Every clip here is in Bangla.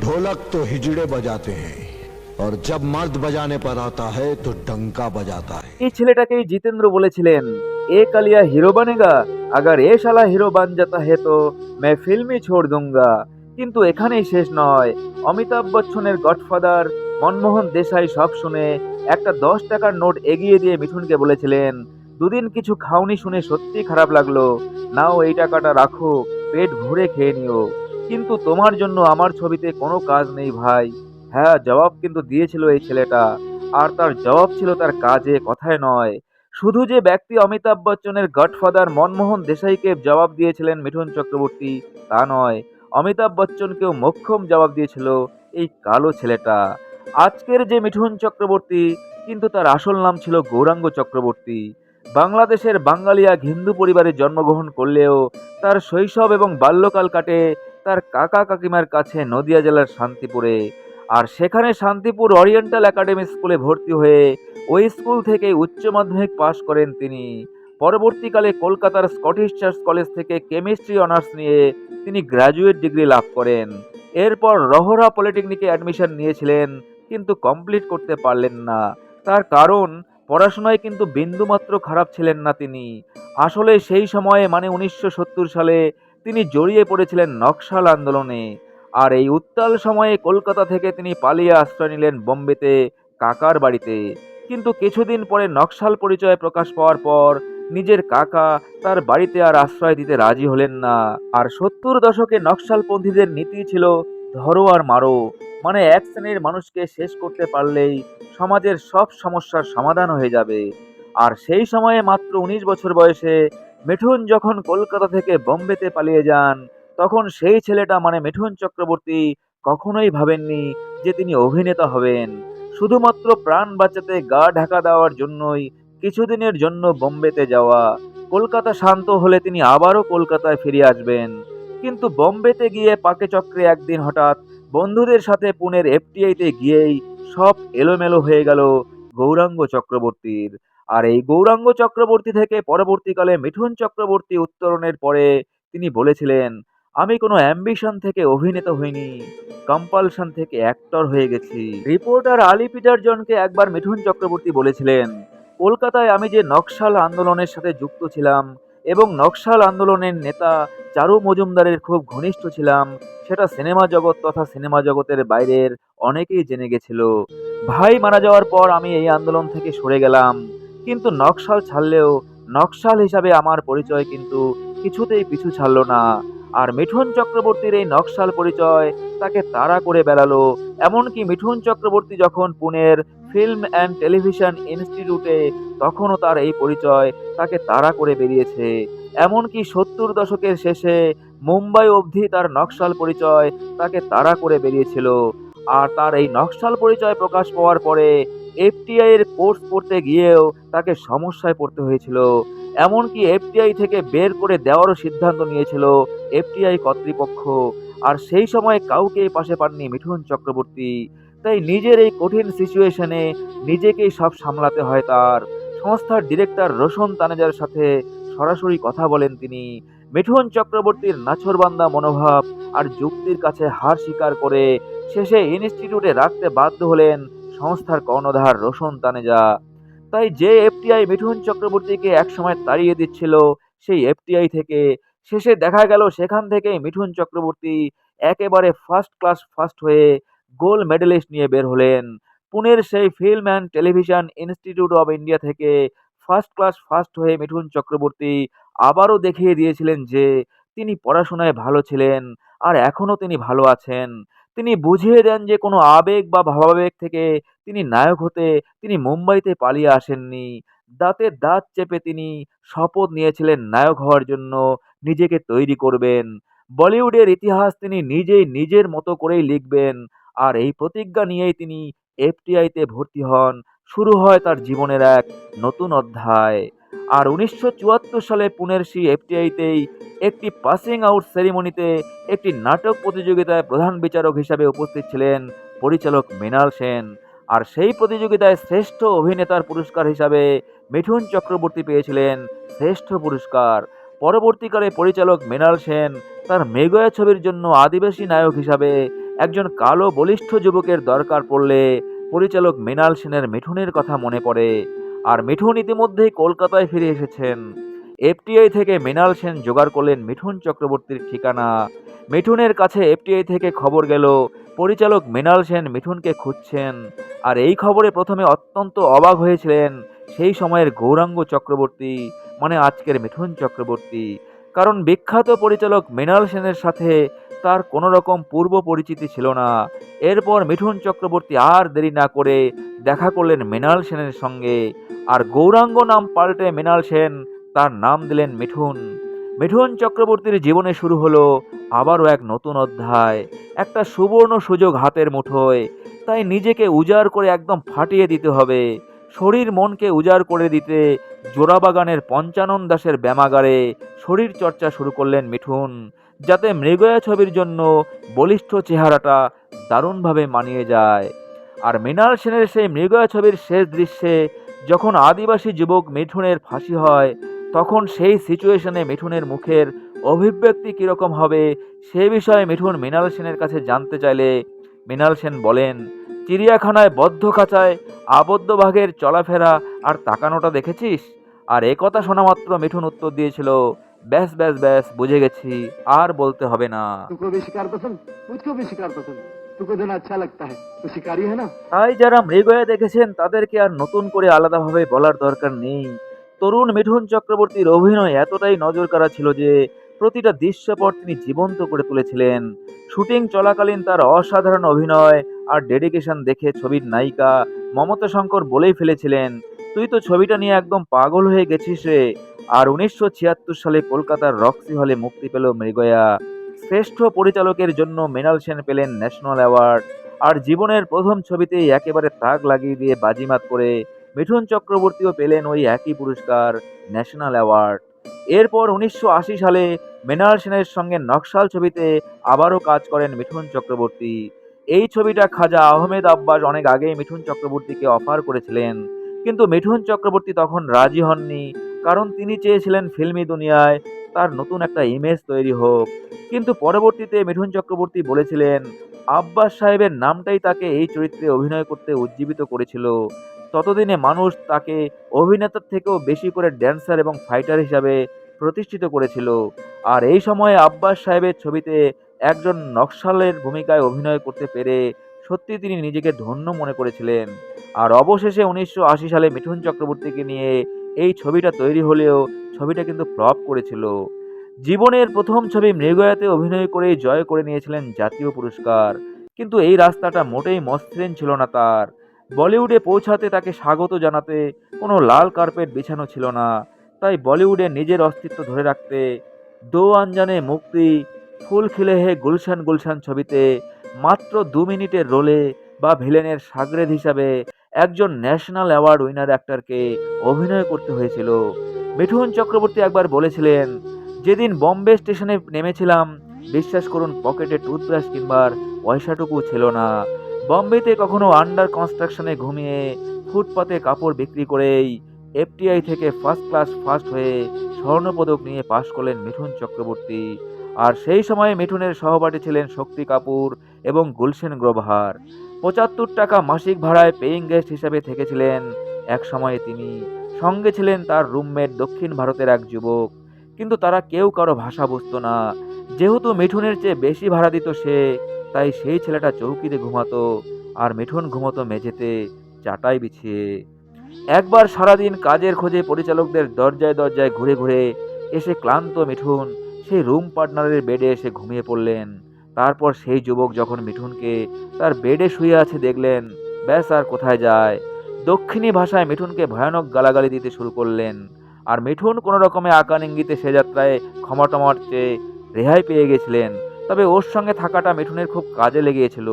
ढोलक तो हिजड़े बजाते हैं और जब मर्द बजाने पर आता है तो डंका बजाता है। এই ছেলেটাকেই জিতেন্দ্র বলেছিলেন, এ কালিয়া হিরো বানেগা, আগার এ শালা হিরো বান জাতা হে তো मैं फिल्म ही छोड़ दूंगा। কিন্তু এখানেই শেষ নয়। অমিতাভ বচ্চনের গডফাদার মনমোহন দেশাই সব শুনে একটা 10 টাকার নোট এগিয়ে দিয়ে মিঠুনকে বলেছিলেন, দুদিন কিছু খাওনি শুনে সত্যি খারাপ লাগলো, নাও এই টাকাটা রাখো, পেট ভরে খেয়ে নিও, কিন্তু তোমার জন্য আমার ছবিতে কোনো কাজ নেই ভাই। হ্যাঁ, জবাব কিন্তু দিয়েছিল এই ছেলেটা। আর তার জবাব ছিল তার কাজে, কথায় নয়। শুধু যে ব্যক্তি অমিতাভ বচ্চনের গডফাদার মনমোহন দেশাইকে জবাব দিয়েছিলেন মিঠুন চক্রবর্তী তা নয়, অমিতাভ বচ্চনকেও মোক্ষম জবাব দিয়েছিল এই কালো ছেলেটা। আজকের যে মিঠুন চক্রবর্তী, কিন্তু তার আসল নাম ছিল গৌরাঙ্গ চক্রবর্তী। বাংলাদেশের বাঙালিয়া হিন্দু পরিবারে জন্মগ্রহণ করলেও তার শৈশব এবং বাল্যকাল কাটে তার কাকা কাকিমার কাছে নদিয়া জেলার শান্তিপুরে। আর সেখানে শান্তিপুর ওরিয়েন্টাল একাডেমি স্কুলে ভর্তি হয়ে ওই স্কুল থেকে উচ্চ মাধ্যমিক পাশ করেন তিনি। পরবর্তীকালে কলকাতার স্কটিশ চার্চ কলেজ থেকে কেমিস্ট্রি অনার্স নিয়ে তিনি গ্র্যাজুয়েট ডিগ্রি লাভ করেন। এরপর রহরা পলিটেকনিকে অ্যাডমিশন নিয়েছিলেন, কিন্তু কমপ্লিট করতে পারলেন না। তার কারণ, পড়াশোনায় কিন্তু বিন্দুমাত্র খারাপ ছিলেন না তিনি। আসলে সেই সময়ে মানে 1970 সালে তিনি জড়িয়ে পড়েছিলেন নকশাল আন্দোলনে। আর এই উত্তাল সময়ে কলকাতা থেকে তিনি পালিয়ে আশ্রয় নিলেন বোম্বেতে কাকার বাড়িতে। কিন্তু কিছুদিন পরে নকশাল পরিচয় প্রকাশ পাওয়ার পর নিজের কাকা তার বাড়িতে আর আশ্রয় দিতে রাজি হলেন না। আর 70 দশকে নকশালপন্থীদের নীতি ছিল ধরো আর মারো, মানে এক শ্রেণীর মানুষকে শেষ করতে পারলেই সমাজের সব সমস্যার সমাধান হয়ে যাবে। আর সেই সময়ে মাত্র 19 বছর বয়সে মিঠুন যখন কলকাতা থেকে বোম্বেতে পালিয়ে যান, তখন সেই ছেলেটা মানে মিঠুন চক্রবর্তী কখনোই ভাবেননি যে তিনি অভিনেতা হবেন। শুধুমাত্র প্রাণ বাঁচাতে গা ঢাকা দেওয়ার জন্যই কিছুদিনের জন্য বোম্বেতে যাওয়া। কলকাতা শান্ত হলে তিনি আবারও কলকাতায় ফিরে আসবেন। কিন্তু বোম্বেতে গিয়ে পাকে চক্রে একদিন হঠাৎ বন্ধুদের সাথে পুনের এফটিআইতে গিয়েই সব এলোমেলো হয়ে গেল গৌরাঙ্গ চক্রবর্তীর। আর এই গৌরাঙ্গ চক্রবর্তী থেকে পরবর্তীকালে মিঠুন চক্রবর্তী উত্তরণের পরে তিনি বলেছিলেন, আমি কোনো অ্যাম্বিশন থেকে অভিনেতা হইনি, কম্পালশন থেকে অ্যাক্টর হয়ে গেছি। রিপোর্টার আলী পিটারজনকে একবার মিঠুন চক্রবর্তী বলেছিলেন, কলকাতায় আমি যে নকশাল আন্দোলনের সাথে যুক্ত ছিলাম এবং নকশাল আন্দোলনের নেতা চারু মজুমদারের খুব ঘনিষ্ঠ ছিলাম, সেটা সিনেমা জগৎ তথা সিনেমা জগতের বাইরের অনেকেই জেনে গেছিল। ভাই মারা যাওয়ার পর আমি এই আন্দোলন থেকে সরে গেলাম, কিন্তু নকশাল ছাড়লেও নকশাল হিসাবে আমার পরিচয় কিন্তু কিছুতেই পিছু ছাড়লো না। আর মিঠুন চক্রবর্তীর এই নকশাল পরিচয় তাকে তাড়া করে বেড়ালো। এমনকি মিঠুন চক্রবর্তী যখন পুনের ফিল্ম অ্যান্ড টেলিভিশন ইনস্টিটিউটে, তখনও তার এই পরিচয় তাকে তাড়া করে বেরিয়েছে। এমনকি 70 দশকের শেষে মুম্বাই অবধি তার নকশাল পরিচয় তাকে তাড়া করে বেরিয়েছিল। আর তার এই নকশাল পরিচয় প্রকাশ পাওয়ার পরে এফটিআই এর কোর্স পড়তে গিয়েও তাকে সমস্যায় পড়তে হয়েছিল। এমনকি এফটিআই থেকে বের করে দেওয়ারও সিদ্ধান্ত নিয়েছিল এফটিআই কর্তৃপক্ষ। আর সেই সময় কাউকে পাশে পাননি মিঠুন চক্রবর্তী। তাই নিজের এই কঠিন সিচুয়েশনে নিজেকেই সব সামলাতে হয় তার। সংস্থার ডিরেক্টর রোশন তানেজার সাথে সরাসরি কথা বলেন তিনি। মিঠুন চক্রবর্তীর নাছোড়বান্দা মনোভাব আর যুক্তির কাছে হার স্বীকার করে শেষে ইনস্টিটিউটে রাখতে বাধ্য হলেন সংস্থার কর্ণধার রোশন তানেজা। তাই যে এফটিআই মিঠুন চক্রবর্তীকে একসময় তাড়িয়ে দিচ্ছিল সেই এফটিআই থেকে শেষে দেখা গেল সেখান থেকেই মিঠুন চক্রবর্তী একেবারে ফার্স্ট ক্লাস ফার্স্ট হয়ে গোল্ড মেডেলিস্ট নিয়ে বের হলেন। পুনের সেই film and television institute of India থেকে ফার্স্ট ক্লাস ফার্স্ট হয়ে মিঠুন চক্রবর্তী আবারও দেখিয়ে দিয়েছিলেন যে তিনি পড়াশোনায় ভালো ছিলেন, আর এখনো তিনি ভালো আছেন। তিনি বুঝিয়ে দেন যে কোনো আবেগ বা ভাবাবেগ থেকে তিনি নায়ক হতে তিনি মুম্বাইতে পালিয়ে আসেননি। দাঁতে দাঁত চেপে তিনি শপথ নিয়েছিলেন নায়ক হওয়ার জন্য নিজেকে তৈরি করবেন। বলিউডের ইতিহাস তিনি নিজেই নিজের মতো করেই লিখবেন। আর এই প্রতিজ্ঞা নিয়েই তিনি এফটিআইতে ভর্তি হন। শুরু হয় তার জীবনের এক নতুন অধ্যায়। আর 1974 সালে পুনের সেই এফটিআইতেই একটি পাসিং আউট সেরিমনিতে একটি নাটক প্রতিযোগিতায় প্রধান বিচারক হিসাবে উপস্থিত ছিলেন পরিচালক মৃণাল সেন। আর সেই প্রতিযোগিতায় শ্রেষ্ঠ অভিনেতার পুরস্কার হিসাবে মিঠুন চক্রবর্তী পেয়েছিলেন শ্রেষ্ঠ পুরস্কার। পরবর্তীকালে পরিচালক মৃণাল সেন তার মৃগয়া ছবির জন্য আদিবাসী নায়ক হিসাবে একজন কালো বলিষ্ঠ যুবকের দরকার পড়লে পরিচালক মৃণাল সেনের মিঠুনের কথা মনে পড়ে। আর মিঠুন ইতিমধ্যেই কলকাতায় ফিরে এসেছেন। এফটিআই থেকে মৃণাল সেন জোগাড় করলেন মিঠুন চক্রবর্তীর ঠিকানা। মিঠুনের কাছে এফটিআই থেকে খবর গেল পরিচালক মৃণাল সেন মিঠুনকে খুঁজছেন। আর এই খবরে প্রথমে অত্যন্ত অবাক হয়েছিলেন সেই সময়ের গৌরাঙ্গ চক্রবর্তী, মানে আজকের মিঠুন চক্রবর্তী। কারণ বিখ্যাত পরিচালক মৃণাল সেনের সাথে তার কোনো রকম পূর্ব পরিচিতি ছিল না। এরপর মিঠুন চক্রবর্তী আর দেরি না করে দেখা করলেন মৃণাল সেনের সঙ্গে। আর গৌরাঙ্গ নাম পাল্টে মৃণাল সেন তার নাম দিলেন মিঠুন। মিঠুন চক্রবর্তীর জীবনে শুরু হলো আবারও এক নতুন অধ্যায়। একটা সুবর্ণ সুযোগ হাতের মুঠোয়, তাই নিজেকে উজাড় করে একদম ফাটিয়ে দিতে হবে। শরীর মনকে উজাড় করে দিতে জোড়াবাগানের পঞ্চানন দাসের ব্যায়ামাগারে শরীর চর্চা শুরু করলেন মিঠুন, যাতে মৃগয়া ছবির জন্য বলিষ্ঠ চেহারাটা দারুণভাবে মানিয়ে যায়। আর মৃণাল সেনের সেই মৃগয়া ছবির শেষ দৃশ্যে যখন আদিবাসী যুবক মিঠুনের ফাঁসি হয়, তখন সেই সিচুয়েশনে মিঠুনের মুখের অভিব্যক্তি কীরকম হবে সে বিষয়ে মিঠুন মৃণাল সেনের কাছে জানতে চাইলে মৃণাল সেন বলেন, চিড়িয়াখানায় বদ্ধ খাঁচায় আবদ্ধ বাঘের চলাফেরা আর তাকানোটা দেখেছিস? আর একথা শোনা মাত্র মিঠুন উত্তর দিয়েছিল, ব্যাস ব্যাস ব্যাস, বুঝে গেছি, আর বলতে হবে না। तुमको भी शिकार पसंद, मुझको भी शिकार पसंद। तुमको देना अच्छा लगता है, तो शिकारी है ना। তাই যারা মৃগয়া দেখেছেন তাদেরকে আর নতুন করে আলাদাভাবে বলার দরকার নেই। তরুণ মিঠুন চক্রবর্তীর অভিনয় এতটাই নজরকাড়া ছিল যে প্রতিটা দৃশ্যপট তিনি জীবন্ত করে তুলেছিলেন। শুটিং চলাকালীন তার অসাধারণ অভিনয় আর ডেডিকেশন দেখে ছবির নায়িকা মমতা শঙ্কর বলেই ফেলেছিলেন, তুই তো ছবিটা নিয়ে একদম পাগল হয়ে গেছিস রে। আর 1976 সালে কলকাতার রক্সি হলে মুক্তি পেল মৃগয়া। শ্রেষ্ঠ পরিচালকের জন্য মৃণাল সেন পেলেন ন্যাশনাল অ্যাওয়ার্ড। আর জীবনের প্রথম ছবিতেই একেবারে তাক লাগিয়ে দিয়ে বাজিমাত করে মিঠুন চক্রবর্তীও পেলেন ওই একই পুরস্কার, ন্যাশনাল অ্যাওয়ার্ড। এরপর 1980 সালে মৃণাল সেনের সঙ্গে নকশাল ছবিতে আবারও কাজ করেন মিঠুন চক্রবর্তী। এই ছবিটা খাজা আহমেদ আব্বাস অনেক আগেই মিঠুন চক্রবর্তীকে অফার করেছিলেন, কিন্তু মিঠুন চক্রবর্তী তখন রাজি হননি, কারণ তিনি চেয়েছিলেন ফিল্মি দুনিয়ায় তার নতুন একটা ইমেজ তৈরি হোক। কিন্তু পরবর্তীতে মিঠুন চক্রবর্তী বলেছিলেন আব্বাস সাহেবের নামটাই তাকে এই চরিত্রে অভিনয় করতে উজ্জীবিত করেছিল। ততদিনে মানুষ তাকে অভিনেতার থেকেও বেশি করে ড্যান্সার এবং ফাইটার হিসাবে প্রতিষ্ঠিত করেছিল। আর এই সময়ে আব্বাস সাহেবের ছবিতে একজন নকশালের ভূমিকায় অভিনয় করতে পেরে সত্যি তিনি নিজেকে ধন্য মনে করেছিলেন। আর অবশেষে 1980 সালে মিঠুন চক্রবর্তীকে নিয়ে এই ছবিটা তৈরি হলেও ছবিটা কিন্তু ফ্লপ করেছিল। জীবনের প্রথম ছবি মৃগয়াতে অভিনয় করেই জয় করে নিয়েছিলেন জাতীয় পুরস্কার, কিন্তু এই রাস্তাটা মোটেই মসৃণ ছিল না তার। বলিউডে পৌঁছাতে তাকে স্বাগত জানাতে কোনো লাল কার্পেট বিছানো ছিল না। তাই বলিউডে নিজের অস্তিত্ব ধরে রাখতে দো আনজানে মুক্তি, ফুল খিলে হে গুলশান গুলশান ছবিতে মাত্র 2 মিনিটের রোলে বা ভিলেনের সাগরেদ হিসাবে একজন ন্যাশনাল অ্যাওয়ার্ড উইনার অ্যাক্টরকে অভিনয় করতে হয়েছিল। মিঠুন চক্রবর্তী একবার বলেছিলেন, যেদিন বম্বে স্টেশনে নেমেছিলাম বিশ্বাস করুন পকেটে টুথব্রাশ কিংবার পয়সাটুকু ছিল না। বম্বেতে কখনো আন্ডার কনস্ট্রাকশনে ঘুমিয়ে ফুটপাতে কাপড় বিক্রি করেই এফটিআই থেকে ফার্স্ট ক্লাস ফার্স্ট হয়ে স্বর্ণপদক নিয়ে পাশ করলেন মিঠুন চক্রবর্তী। আর সেই সময়ে মিঠুনের সহপাঠী ছিলেন শক্তি কাপুর এবং গুলশান গ্রোভার। 75 টাকা মাসিক ভাড়ায় পেইং গেস্ট হিসেবে থেকেছিলেন এক সময়ে তিনি। সঙ্গে ছিলেন তার রুমমেট দক্ষিণ ভারতের এক যুবক, কিন্তু তারা কেউ কারো ভাষা বুঝতো না। যেহেতু মিঠুনের চেয়ে বেশি ভাড়া দিত সে, তাই সেই ছেলেটা চৌকিতে ঘুমাতো আর মিঠুন ঘুমতো মেঝেতে চাটাই বিছিয়ে। একবার সারাদিন কাজের খোঁজে পরিচালকদের দরজায় দরজায় ঘুরে ঘুরে এসে ক্লান্ত মিঠুন সেই রুম পার্টনারের বেডে এসে ঘুমিয়ে পড়লেন। তারপর সেই যুবক যখন মিঠুনকে তার বেডে শুয়ে আছে দেখলেন, ব্যাস আর কোথায় যায়, দক্ষিণী ভাষায় মিঠুনকে ভয়ানক গালাগালি দিতে শুরু করলেন। আর মিঠুন কোনো রকমে আকার ইঙ্গিতে সে যাত্রায় ক্ষমা টমার চেয়ে রেহাই পেয়ে গেছিলেন। তবে ওর সঙ্গে থাকাটা মিঠুনের খুব কাজে লেগেছিল,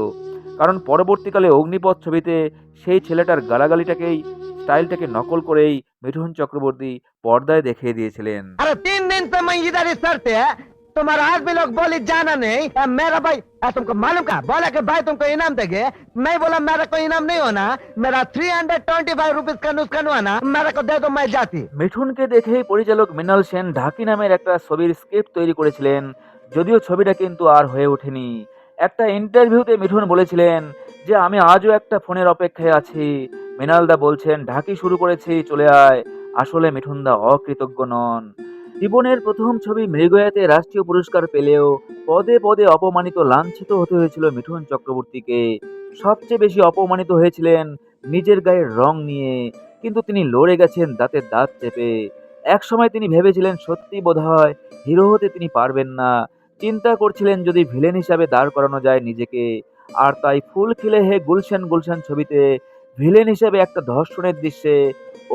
কারণ পরবর্তীকালে অগ্নিপথ ছবিতে সেই ছেলেটার গালাগালিটাকেই স্টাইলটাকে নকল করেই মিঠুন চক্রবর্তী পর্দায় দেখিয়ে দিয়েছিলেন। अरे 3 दिन से मैं इधर ही सर पे है, तुम्हारा आज भी लोग बोली जाना नहीं। मेरा भाई तुमको मालूम का बोला कि भाई तुमको इनाम देंगे। मैं बोला मेरा कोई इनाम नहीं होना, मेरा 325 रुपीज का नुस्कान हुआ ना, मेरा को दे दो मैं जाती। মিঠুনকে দেখেই পরিচালক মৃণাল সেন ঢাকি নামের একটা ছবির স্ক্রিপ্ট তৈরি করেছিলেন, যদিও ছবিটা কিন্তু আর হয়ে ওঠেনি। একটা ইন্টারভিউতে মিঠুন বলেছিলেন যে আমি আজও একটা ফোনের অপেক্ষায় আছি। মৃণালদা বলছেন ঢাকি শুরু করেছি, চলে আয়। আসলে মিঠুনদা অকৃতজ্ঞ নন। জীবনের প্রথম ছবি মৃগয়াতে রাষ্ট্রীয় পুরস্কার পেলেও পদে পদে অপমানিত, লাঞ্ছিত হতে হয়েছিল মিঠুন চক্রবর্তীকে। সবচেয়ে বেশি অপমানিত হয়েছিলেন নিজের গায়ের রং নিয়ে, কিন্তু তিনি লড়ে গেছেন দাঁতে দাঁত চেপে। একসময় তিনি ভেবেছিলেন সত্যি বোধহয় হিরো হতে তিনি পারবেন না। চিন্তা করছিলেন যদি ভিলেন হিসাবে দাঁড় করানো যায় নিজেকে। আর তাই ফুল খিলে হে গুলশান গুলশান ছবিতে ভিলেন হিসেবে একটা ধর্ষণের দৃশ্যে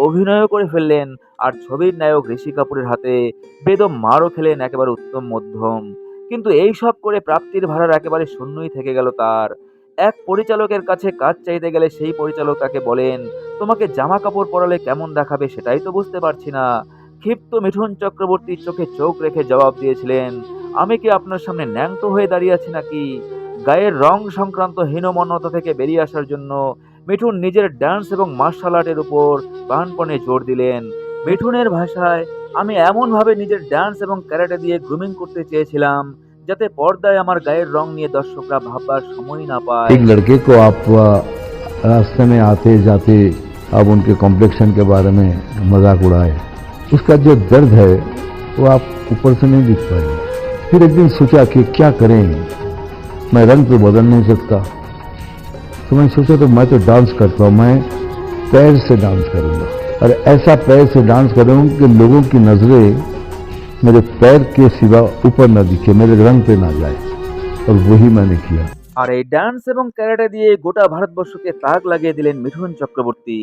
অভিনয়ও করে ফেললেন। আর ছবির নায়ক ঋষি কাপুরের হাতে বেদম মারও খেলেন একেবারে উত্তম মধ্যম। কিন্তু এই সব করে প্রাপ্তির ভাড়ার একেবারে শূন্যই থেকে গেল তার। এক পরিচালকের কাছে কাজ চাইতে গেলে সেই পরিচালক তাকে বলেন, তোমাকে জামা কাপড় পরালে কেমন দেখাবে সেটাই তো বুঝতে পারছি না। ক্ষিপ্ত মিঠুন চক্রবর্তী চোখে চোখ রেখে জবাব দিয়েছিলেন, আমি কি আপনার সামনে ন্যাংটো হয়ে দাঁড়িয়ে আছি নাকি? গায়ের রং সংক্রান্ত হীনমন্যতা থেকে বেরিয়ে আসার জন্য মিঠুন নিজের ডান্স এবং মার্শাল আর্টের উপর প্রাণপণে জোর দিলেন। মিঠুনের ভাষায়, আমি এমনভাবে নিজের ডান্স এবং ক্যারাটে দিয়ে গ্রুমিং করতে চেয়েছিলাম যাতে পর্দায় আমার গায়ের রং নিয়ে দর্শকরা ভাববার সময় না পায়। एक लड़के को आप रास्ते में आते जाते आप उनके कॉम्प्लेक्शन के बारे में मजाक उड़ाए, उसका जो दर्द है वो आप ऊपर से नहीं दिख पाएंगे। फिर एक दिन सोचा कि क्या करें, मैं रंग तो बदल नहीं सकता, तो मैं सोचा तो मैं तो डांस करता हूँ, मैं पैर से डांस करूंगा और ऐसा पैर से डांस करूंगा कि लोगों की नजरें मेरे पैर के सिवा ऊपर न दिखे, मेरे रंग पे ना जाए, और वही मैंने किया। আর এই ডান্স এবং ক্যারাটে দিয়ে গোটা ভারতবর্ষকে তাক লাগিয়ে দিলেন মিঠুন চক্রবর্তী।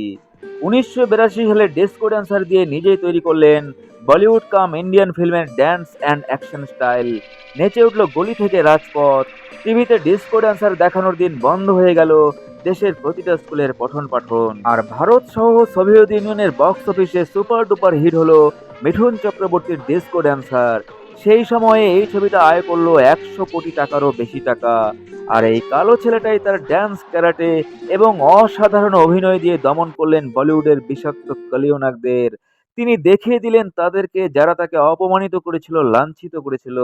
1982 সালে ডিস্কো ড্যান্সার দিয়ে নিজেই তৈরি করলেন বলিউড কাম ইন্ডিয়ান ফিল্মের ড্যান্স অ্যান্ড অ্যাকশন স্টাইল। নেচে উঠল গলি থেকে রাজপথ। টিভিতে ডিস্কো ড্যান্সার দেখানোর দিন বন্ধ হয়ে গেল দেশের প্রতিটা স্কুলের পঠন পাঠন। আর ভারত সহ সোভিয়েত ইউনিয়নের বক্স অফিসে সুপার ডুপার হিট হলো মিঠুন চক্রবর্তীর ডিস্কো ড্যান্সার। সেই সময়ে এই ছবিটা আয় করলো 100 কোটি টাকারও বেশি টাকা। আর এই কালো ছেলেটাই তার ড্যান্স, ক্যারাটে এবং অসাধারণ অভিনয় দিয়ে দমন করলেন বলিউডের বিষাক্ত কলিওনাগদের। তিনি দেখিয়ে দিলেন তাদেরকে যারা তাকে অপমানিত করেছিল, লাঞ্ছিত করেছিল।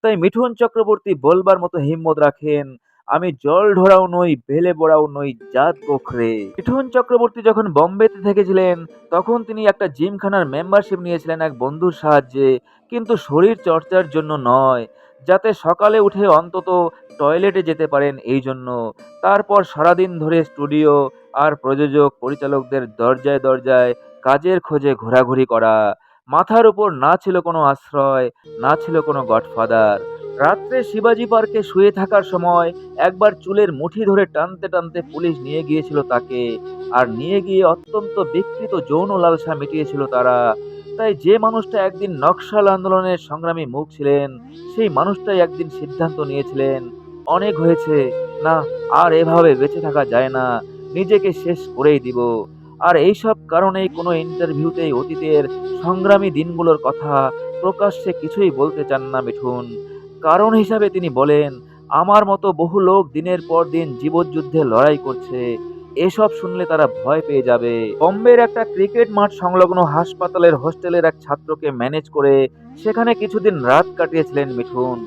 তাই মিঠুন চক্রবর্তী বলবার মতো হিম্মত রাখেন, আমি জল ঢোড়াও নই, বেলে বড়াও নই, জাত গোখরে। মিঠুন চক্রবর্তী যখন বোম্বেতে থেকেছিলেন তখন তিনি একটা জিমখানার মেম্বারশিপ নিয়েছিলেন এক বন্ধুর সাহায্যে, কিন্তু শরীর চর্চার জন্য নয়, যাতে সকালে উঠে অন্তত টয়লেটে যেতে পারেন এই জন্য। তারপর সারাদিন ধরে স্টুডিও আর প্রযোজক পরিচালকদের দরজায় দরজায় কাজের খোঁজে ঘোরাঘুরি করা। মাথার উপর না ছিল কোনো আশ্রয়, না ছিল কোনো গডফাদার। রাত্রে শিবাজি পার্কে শুয়ে থাকার সময় একবার চুলের মুঠি ধরে টানতে টানতে পুলিশ নিয়ে গিয়েছিল তাকে, আর নিয়ে গিয়ে অত্যন্ত বিকৃত যৌন লালসা মিটিয়েছিল তারা। তাই যে মানুষটা একদিন নকশাল আন্দোলনের সংগ্রামী মুখ ছিলেন, সেই মানুষটাই একদিন সিদ্ধান্ত নিয়েছিলেন, অনেক হয়েছে, না আর এভাবে বেঁচে থাকা যায় না, নিজেকে শেষ করেই দিব। আর এইসব কারণেই কোনো ইন্টারভিউতেই অতীতের সংগ্রামী দিনগুলোর কথা প্রকাশ্যে কিছুই বলতে চান না মিঠুন। কারণ হিসাবে তিনি বলেন, আমার মতো বহু লোক দিনের পর দিন জীবনযুদ্ধে লড়াই করছে, এসব শুনলে তারা ভয় পেয়ে যাবে। বোম্বের একটা ক্রিকেট মাঠ সংলগ্ন হাসপাতালের হোস্টেলের এক ছাত্রকে ম্যানেজ করে সেখানে কিছুদিন রাত কাটিয়েছিলেন মিঠুন।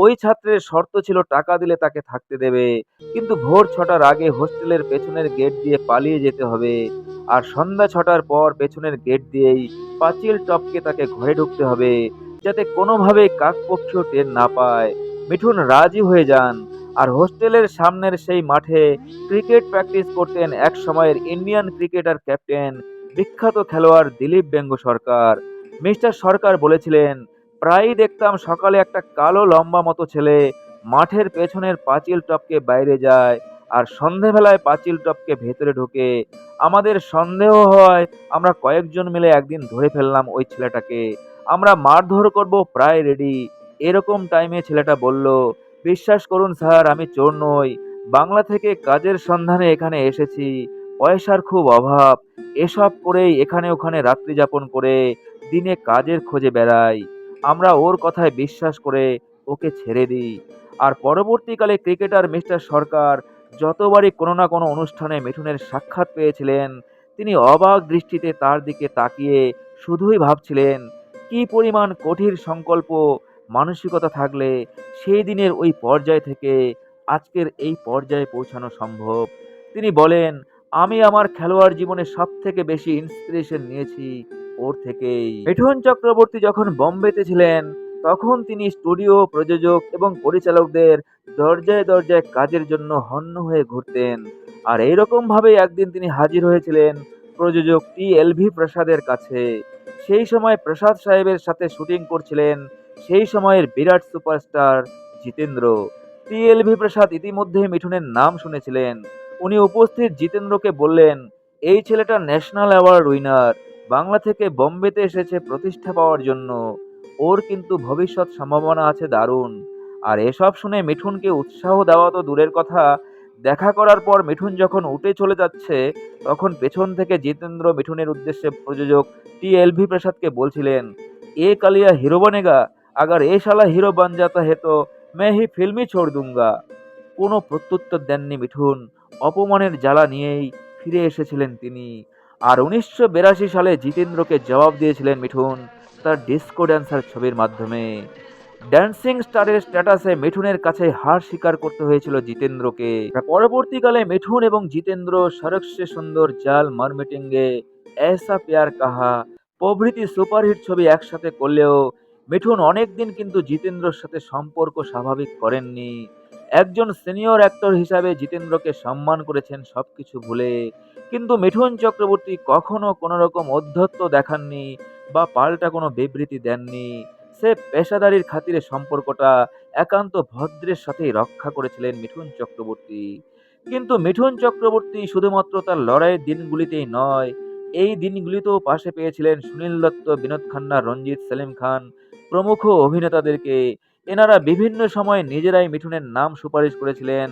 ওই ছাত্রের শর্ত ছিল টাকা দিলে তাকে থাকতে দেবে, কিন্তু ভোর 6টার আগে হোস্টেলের পেছনের গেট দিয়ে পালিয়ে যেতে হবে। আর সন্ধ্যা 6টার পর পেছনের গেট দিয়েই পাঁচিল টপকে তাকে ঘরে ঢুকতে হবে, যাতে কোনোভাবেই কাকপক্ষীয় টের না পায়। মিঠুন রাজি হয়ে যান। আর হোস্টেলের সামনের সেই মাঠে ক্রিকেট প্র্যাকটিস করতেন এক সময়ের ইন্ডিয়ান ক্রিকেটার ক্যাপ্টেন, বিখ্যাত খেলোয়াড় দিলীপ বেঙ্গু সরকার। মিস্টার সরকার বলেছিলেন, প্রায়ই দেখতাম সকালে একটা কালো লম্বা মতো ছেলে মাঠের পেছনের পাঁচিল টপকে বাইরে যায়, আর সন্ধেবেলায় পাঁচিল টপকে ভেতরে ঢোকে। আমাদের সন্দেহ হয় আমরা কয়েকজন মিলে একদিন ধরে ফেললাম ওই ছেলেটাকে, আমরা মারধর করব, প্রায় রেডি। এরকম টাইমে ছেলেটা বলল, বিশ্বাস করুন স্যার, আমি চোর নই, বাংলা থেকে কাজের সন্ধানে এখানে এসেছি, পয়সার খুব অভাব, এসব করেই এখানে ওখানে রাত্রি যাপন করে দিনে কাজের খোঁজে বেড়াই। আমরা ওর কথায় বিশ্বাস করে ওকে ছেড়ে দিই। আর পরবর্তীকালে ক্রিকেটার মিস্টার সরকার যতবারই কোনো না কোনো অনুষ্ঠানে মিঠুনের সাক্ষাৎ পেয়েছিলেন, তিনি অবাক দৃষ্টিতে তার দিকে তাকিয়ে শুধুই ভাবছিলেন, কি পরিমাণ কঠিন সংকল্প, মানসিকতা থাকলে সেই দিনের ওই পর্যায় থেকে আজকের এই পর্যায়ে পৌঁছানো সম্ভব। তিনি বলেন, আমি আমার খেলোয়াড় জীবনে সব থেকে বেশি ইন্সপিরেশন নিয়েছি ওর থেকেই। মিঠুন চক্রবর্তী যখন বোম্বেতে ছিলেন তখন তিনি স্টুডিও, প্রযোজক এবং পরিচালকদের দরজায় দরজায় কাজের জন্য হন্য হয়ে ঘুরতেন। আর এইরকম ভাবে একদিন তিনি হাজির হয়েছিলেন প্রযোজক টি.এল.ভি. প্রসাদের কাছে। সেই সময় প্রসাদ সাহেবের সাথে শুটিং করছিলেন সেই সময়ের বিরাট সুপারস্টার জিতেন্দ্র। টি.এল.ভি. প্রসাদ ইতিমধ্যে মিঠুনের নাম শুনেছিলেন। উনি উপস্থিত জিতেন্দ্রকে বললেন, এই ছেলেটা ন্যাশনাল অ্যাওয়ার্ড উইনার, বাংলা থেকে বোম্বেতে এসেছে প্রতিষ্ঠা পাওয়ার জন্য, ওর কিন্তু ভবিষ্যৎ সম্ভাবনা আছে দারুণ। আর এসব শুনে মিঠুনকে উৎসাহ দেওয়া তো দূরের কথা, দেখা করার পর মিঠুন যখন উঠে চলে যাচ্ছে তখন পেছন থেকে জিতেন্দ্র মিঠুনের উদ্দেশ্যে প্রযোজক টি.এল.ভি. প্রসাদকে বলছিলেন, এ কালিয়া হিরো বনেগা, अगर ए शाला हिरो बन जाता है तो मैं ही फिल्म ही छोड़ दूंगा। কোনো প্রত্যুত্তর দেননি মিঠুন, অপমানের জ্বালা নিয়েই ফিরে এসেছিলেন তিনি। আর 1982 সালে জিতেন্দ্রকে জবাব দিয়েছিলেন মিঠুন তার ডিস্কো ড্যান্সার ছবির মাধ্যমে। ড্যান্সিং স্টারের স্ট্যাটাসে মিঠুনের কাছে হার স্বীকার করতে হয়েছিল জিতেন্দ্রকে। পরবর্তীকালে মিঠুন এবং জিতেন্দ্র সড়ক সে সুন্দর, জাল, মারমিটিংগে, ऐसा प्यार कहा প্রভৃতি সুপারহিট ছবি একসাথে করলেও মিঠুন অনেকদিন কিন্তু জিতেন্দ্রর সাথে সম্পর্ক স্বাভাবিক করেননি। একজন সিনিয়র অ্যাক্টর হিসাবে জিতেন্দ্রকে সম্মান করেছেন সবকিছু ভুলে, কিন্তু মিঠুন চক্রবর্তী কখনো কোনো রকম ঔদ্ধত্য দেখাননি বা পাল্টা কোনো বিবৃতি দেননি। সে পেশাদারির খাতিরে সম্পর্কটা একান্ত ভদ্রের সাথেই রক্ষা করেছিলেন মিঠুন চক্রবর্তী। কিন্তু মিঠুন চক্রবর্তী শুধুমাত্র তার লড়াইয়ের দিনগুলিতেই নয়, এই দিনগুলিতেও পাশে পেয়েছিলেন সুনীল দত্ত, বিনোদ খান্না, রঞ্জিত, সেলিম খান প্রমুখ অভিনেতাদেরকে। এনারা বিভিন্ন সময় নিজেরাই মিঠুনের নাম সুপারিশ করেছিলেন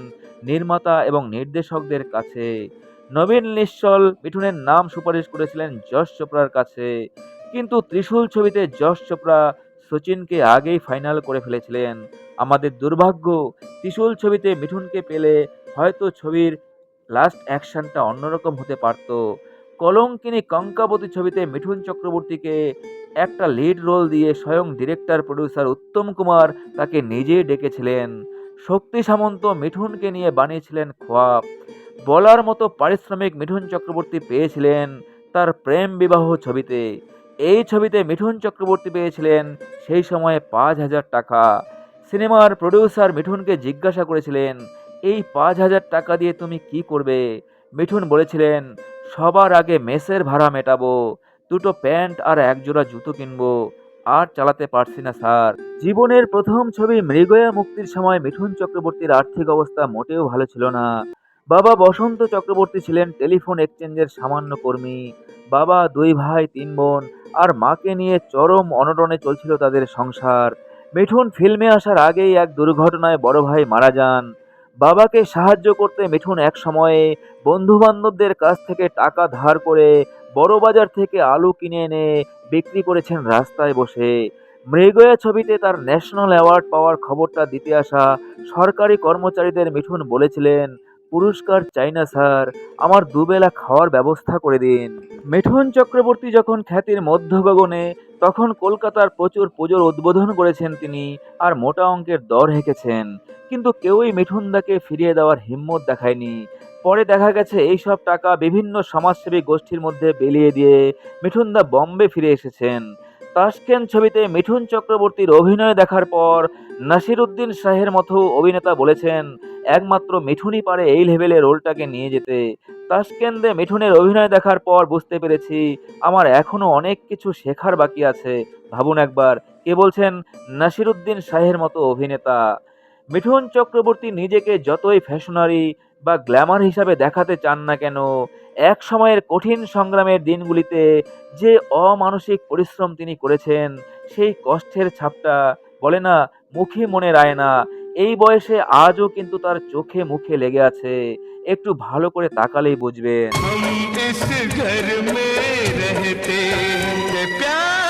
নির্মাতা এবং নির্দেশকদের কাছে। নবীন নিশ্চল মিঠুনের নাম সুপারিশ করেছিলেন যশ চোপড়ার কাছে, কিন্তু ত্রিশূল ছবিতে যশ চোপড়া সচিনকে আগেই ফাইনাল করে ফেলেছিলেন। আমাদের দুর্ভাগ্য, ত্রিশূল ছবিতে মিঠুনকে পেলে হয়তো ছবির লাস্ট অ্যাকশনটা অন্যরকম হতে পারত। কলঙ্কিনী কঙ্কাবতী ছবিতে মিঠুন চক্রবর্তীকে একটা লিড রোল দিয়ে স্বয়ং ডিরেক্টর প্রডিউসার উত্তম কুমার তাকে নিজেই ডেকেছিলেন। শক্তি সামন্ত মিঠুনকে নিয়ে বানিয়েছিলেন খোয়াব। বলার মতো পারিশ্রমিক মিঠুন চক্রবর্তী পেয়েছিলেন তার প্রেম বিবাহ ছবিতে। এই ছবিতে মিঠুন চক্রবর্তী পেয়েছিলেন সেই সময়ে 5,000 টাকা। সিনেমার প্রডিউসার মিঠুনকে জিজ্ঞাসা করেছিলেন, এই 5,000 টাকা দিয়ে তুমি কি করবে? মিঠুন বলেছিলেন, সবার আগে মেসের ভাড়া মেটাবো, দুটো প্যান্ট আর একজোড়া জুতো কিনবো, আর চালাতে পারছি না স্যার। জীবনের প্রথম ছবি মৃগয়া মুক্তির সময় মিঠুন চক্রবর্তীর আর্থিক অবস্থা মোটেও ভালো ছিল না। বাবা বসন্ত চক্রবর্তী ছিলেন টেলিফোন এক্সচেঞ্জের সামান্য কর্মী। বাবা 2 ভাই 3 বোন আর মাকে নিয়ে চরম অনটনে চলছিল তাদের সংসার। মিঠুন ফিল্মে আসার আগেই এক দুর্ঘটনায় বড় ভাই মারা যান। বাবাকে সাহায্য করতে মিঠুন এক সময়ে বন্ধু বান্ধবদের কাছ থেকে টাকা ধার করে বড় বাজার থেকে আলু কিনে এনে বিক্রি করেছেন রাস্তায় বসে। মৃগয়া ছবিতে তার ন্যাশনাল অ্যাওয়ার্ড পাওয়ার খবরটা দিতে আসা সরকারি কর্মচারীদের মিঠুন বলেছিলেন, পুরস্কার চাই না স্যার, আমার দুবেলা খাওয়ার ব্যবস্থা করে দিন। মিঠুন চক্রবর্তী যখন খ্যাতির মধ্য গগনে, তখন কলকাতার প্রচুর পুজোর উদ্বোধন করেছেন তিনি, আর মোটা অঙ্কের দর হেঁকেছেন, কিন্তু কেউই মিঠুনদাকে ফিরিয়ে দেওয়ার হিম্মত দেখায়নি। পরে দেখা গেছে এইসব টাকা বিভিন্ন সমাজসেবী গোষ্ঠীর মধ্যে বিলিয়ে দিয়ে মিঠুনদা বম্বে ফিরে এসেছেন। তাশকেন ছবিতে মিঠুন চক্রবর্তীর অভিনয় দেখার পর নাসিরুদ্দিন শাহের মতো অভিনেতা বলেছেন, একমাত্র মিঠুনই পারে এই লেভেলে রোলটাকে নিয়ে যেতে। তাশকেন্দে মিঠুনের অভিনয় দেখার পর বুঝতে পেরেছি আমার এখনো অনেক কিছু শেখার বাকি আছে। ভাবুন একবার, কে বলছেন? নাসিরুদ্দিন শাহের মতো অভিনেতা। মিঠুন চক্রবর্তী নিজেকে যতই ফ্যাশনারি বা গ্ল্যামার হিসাবে দেখাতে চান না কেন, এক সময়ের কঠিন সংগ্রামের দিনগুলিতে যে অমানসিক পরিশ্রম তিনি করেছেন, সেই কষ্টের ছাপটা বলে না মুখে মনে রায় না, এই বয়সে আজও কিন্তু তার চোখে মুখে লেগে আছে। একটু ভালো করে তাকালেই বুঝবেন। हम इस घर में रहते हैं प्यार